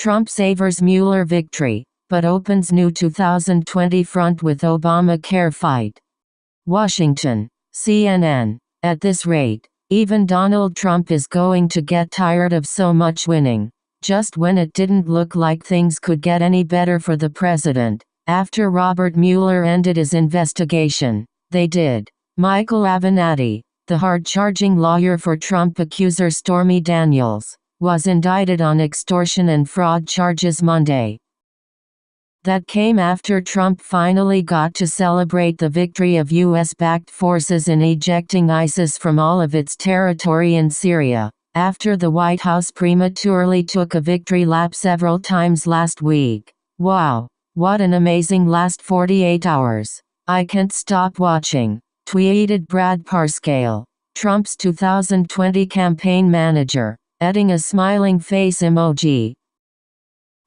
Trump savors Mueller victory, but opens new 2020 front with Obamacare fight. Washington, CNN. At this rate, even Donald Trump is going to get tired of so much winning. Just when it didn't look like things could get any better for the president, after Robert Mueller ended his investigation, they did. Michael Avenatti, the hard-charging lawyer for Trump accuser Stormy Daniels, was indicted on extortion and fraud charges Monday. That came after Trump finally got to celebrate the victory of U.S.-backed forces in ejecting ISIS from all of its territory in Syria, after the White House prematurely took a victory lap several times last week. "Wow, what an amazing last 48 hours. I can't stop watching," tweeted Brad Parscale, Trump's 2020 campaign manager, adding a smiling face emoji.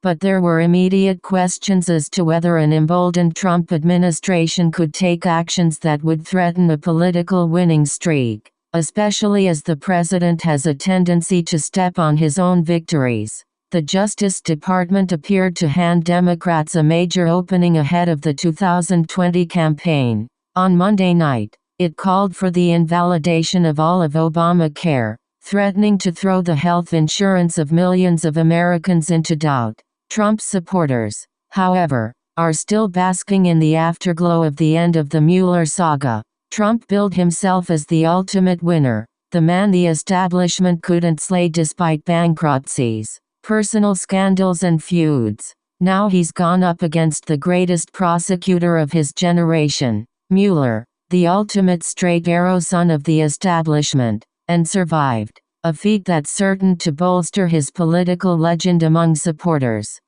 But there were immediate questions as to whether an emboldened Trump administration could take actions that would threaten a political winning streak, especially as the president has a tendency to step on his own victories. The Justice Department appeared to hand Democrats a major opening ahead of the 2020 campaign. On Monday night, it called for the invalidation of all of Obamacare, threatening to throw the health insurance of millions of Americans into doubt. Trump's supporters, however, are still basking in the afterglow of the end of the Mueller saga. Trump billed himself as the ultimate winner, the man the establishment couldn't slay despite bankruptcies, personal scandals and feuds. Now he's gone up against the greatest prosecutor of his generation, Mueller, the ultimate straight arrow son of the establishment, and survived, a feat that's certain to bolster his political legend among supporters.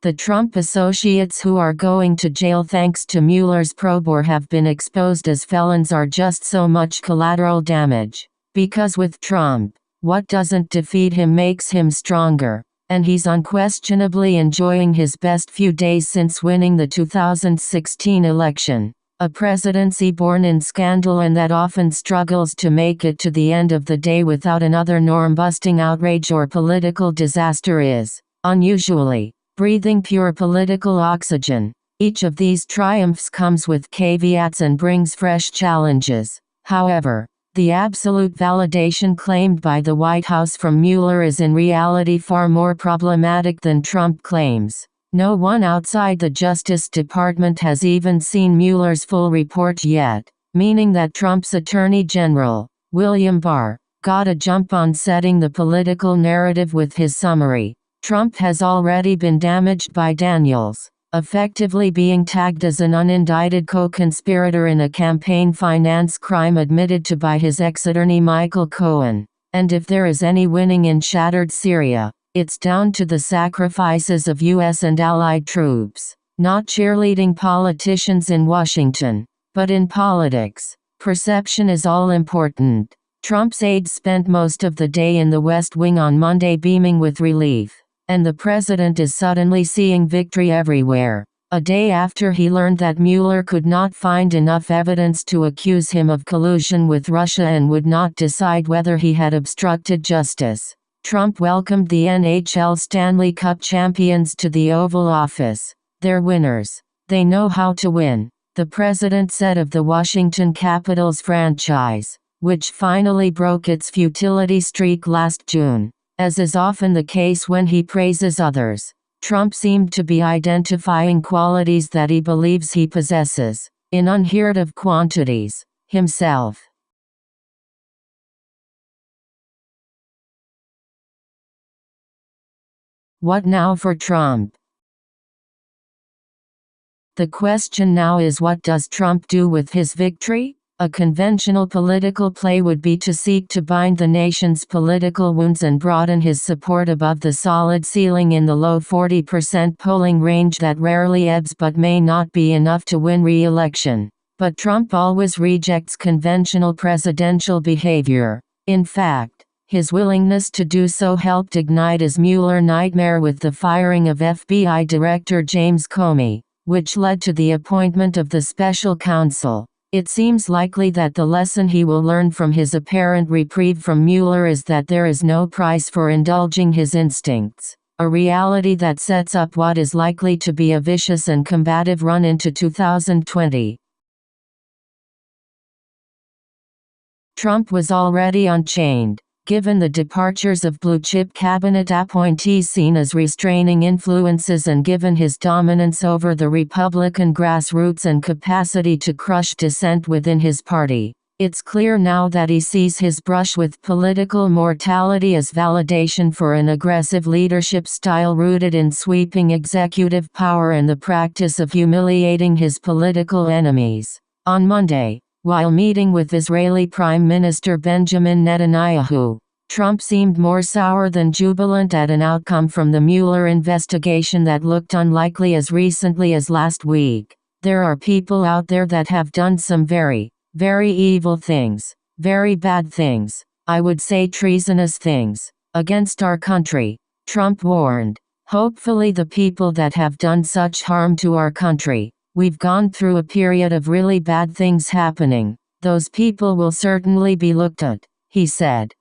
The Trump associates who are going to jail thanks to Mueller's probe or have been exposed as felons are just so much collateral damage. Because with Trump, what doesn't defeat him makes him stronger, and he's unquestionably enjoying his best few days since winning the 2016 election. A presidency born in scandal and that often struggles to make it to the end of the day without another norm-busting outrage or political disaster is, unusually, breathing pure political oxygen. Each of these triumphs comes with caveats and brings fresh challenges. However, the absolute validation claimed by the White House from Mueller is in reality far more problematic than Trump claims. No one outside the Justice Department has even seen Mueller's full report yet, meaning that Trump's Attorney General, William Barr, got a jump on setting the political narrative with his summary. Trump has already been damaged by Daniels, effectively being tagged as an unindicted co-conspirator in a campaign finance crime admitted to by his ex-attorney Michael Cohen. And if there is any winning in shattered Syria, it's down to the sacrifices of U.S. and allied troops, not cheerleading politicians in Washington. But in politics, perception is all important. Trump's aides spent most of the day in the West Wing on Monday beaming with relief, and the president is suddenly seeing victory everywhere. A day after he learned that Mueller could not find enough evidence to accuse him of collusion with Russia and would not decide whether he had obstructed justice, Trump welcomed the NHL Stanley Cup champions to the Oval Office. "They're winners. They know how to win," the president said of the Washington Capitals franchise, which finally broke its futility streak last June. As is often the case when he praises others, Trump seemed to be identifying qualities that he believes he possesses, in unheard-of quantities, himself. What now for Trump? The question now is, what does Trump do with his victory? A conventional political play would be to seek to bind the nation's political wounds and broaden his support above the solid ceiling in the low 40% polling range that rarely ebbs but may not be enough to win re-election. But Trump always rejects conventional presidential behavior. In fact, his willingness to do so helped ignite his Mueller nightmare with the firing of FBI Director James Comey, which led to the appointment of the special counsel. It seems likely that the lesson he will learn from his apparent reprieve from Mueller is that there is no price for indulging his instincts, a reality that sets up what is likely to be a vicious and combative run into 2020. Trump was already unchained, given the departures of blue-chip cabinet appointees seen as restraining influences and given his dominance over the Republican grassroots and capacity to crush dissent within his party. It's clear now that he sees his brush with political mortality as validation for an aggressive leadership style rooted in sweeping executive power and the practice of humiliating his political enemies. On Monday, while meeting with Israeli Prime Minister Benjamin Netanyahu, Trump seemed more sour than jubilant at an outcome from the Mueller investigation that looked unlikely as recently as last week. There are people out there that have done some very, very evil things, very bad things, I would say treasonous things, against our country, Trump warned. Hopefully the people that have done such harm to our country, we've gone through a period of really bad things happening, those people will certainly be looked at, he said.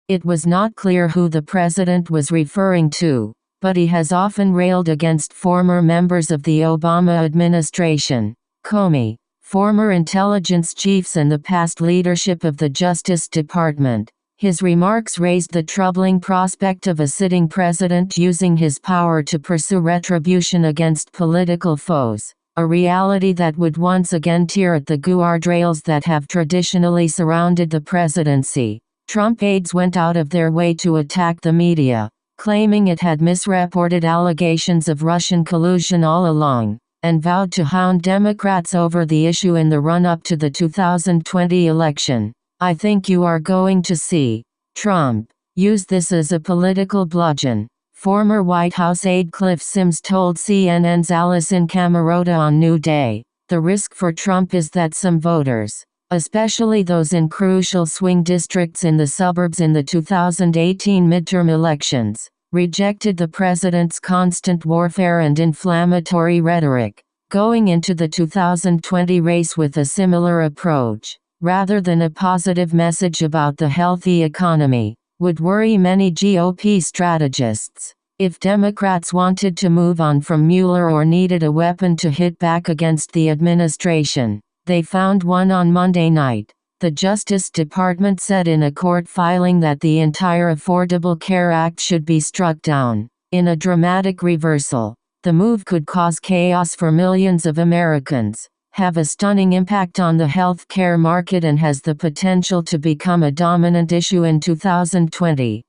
It was not clear who the president was referring to, but he has often railed against former members of the Obama administration, Comey, former intelligence chiefs and the past leadership of the Justice Department. His remarks raised the troubling prospect of a sitting president using his power to pursue retribution against political foes, a reality that would once again tear at the guardrails that have traditionally surrounded the presidency. Trump aides went out of their way to attack the media, claiming it had misreported allegations of Russian collusion all along, and vowed to hound Democrats over the issue in the run-up to the 2020 election. I think you are going to see Trump use this as a political bludgeon, former White House aide Cliff Sims told CNN's Alison Camerota on New Day. The risk for Trump is that some voters, especially those in crucial swing districts in the suburbs in the 2018 midterm elections, rejected the president's constant warfare and inflammatory rhetoric, going into the 2020 race with a similar approach, rather than a positive message about the healthy economy, would worry many GOP strategists. If Democrats wanted to move on from Mueller or needed a weapon to hit back against the administration, they found one on Monday night. The Justice Department said in a court filing that the entire Affordable Care Act should be struck down. In a dramatic reversal, the move could cause chaos for millions of Americans, have a stunning impact on the health care market and has the potential to become a dominant issue in 2020.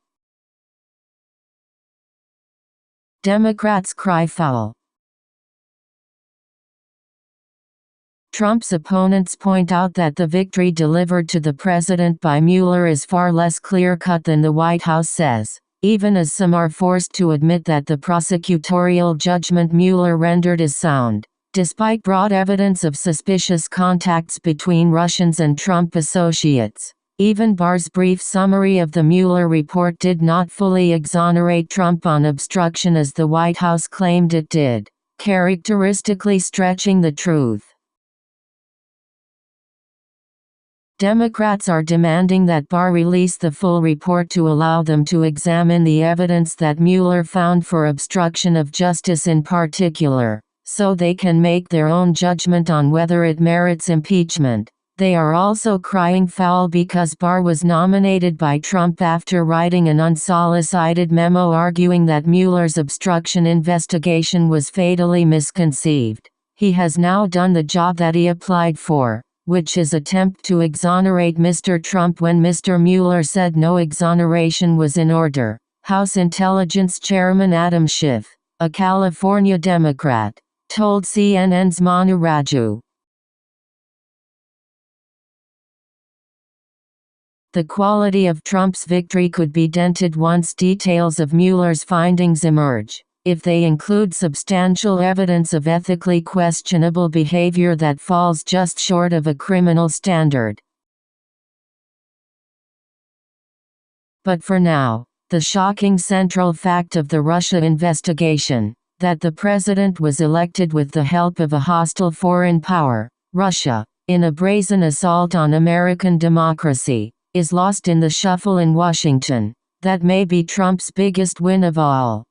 Democrats cry foul. Trump's opponents point out that the victory delivered to the president by Mueller is far less clear-cut than the White House says, even as some are forced to admit that the prosecutorial judgment Mueller rendered is sound. Despite broad evidence of suspicious contacts between Russians and Trump associates, even Barr's brief summary of the Mueller report did not fully exonerate Trump on obstruction as the White House claimed it did, characteristically stretching the truth. Democrats are demanding that Barr release the full report to allow them to examine the evidence that Mueller found for obstruction of justice in particular, so they can make their own judgment on whether it merits impeachment. They are also crying foul because Barr was nominated by Trump after writing an unsolicited memo arguing that Mueller's obstruction investigation was fatally misconceived. He has now done the job that he applied for, which is attempt to exonerate Mr. Trump when Mr. Mueller said no exoneration was in order. House Intelligence Chairman Adam Schiff, a California Democrat, told CNN's Manu Raju. The quality of Trump's victory could be dented once details of Mueller's findings emerge, if they include substantial evidence of ethically questionable behavior that falls just short of a criminal standard. But for now, the shocking central fact of the Russia investigation, That the president was elected with the help of a hostile foreign power, Russia, in a brazen assault on American democracy, is lost in the shuffle in Washington. That may be Trump's biggest win of all.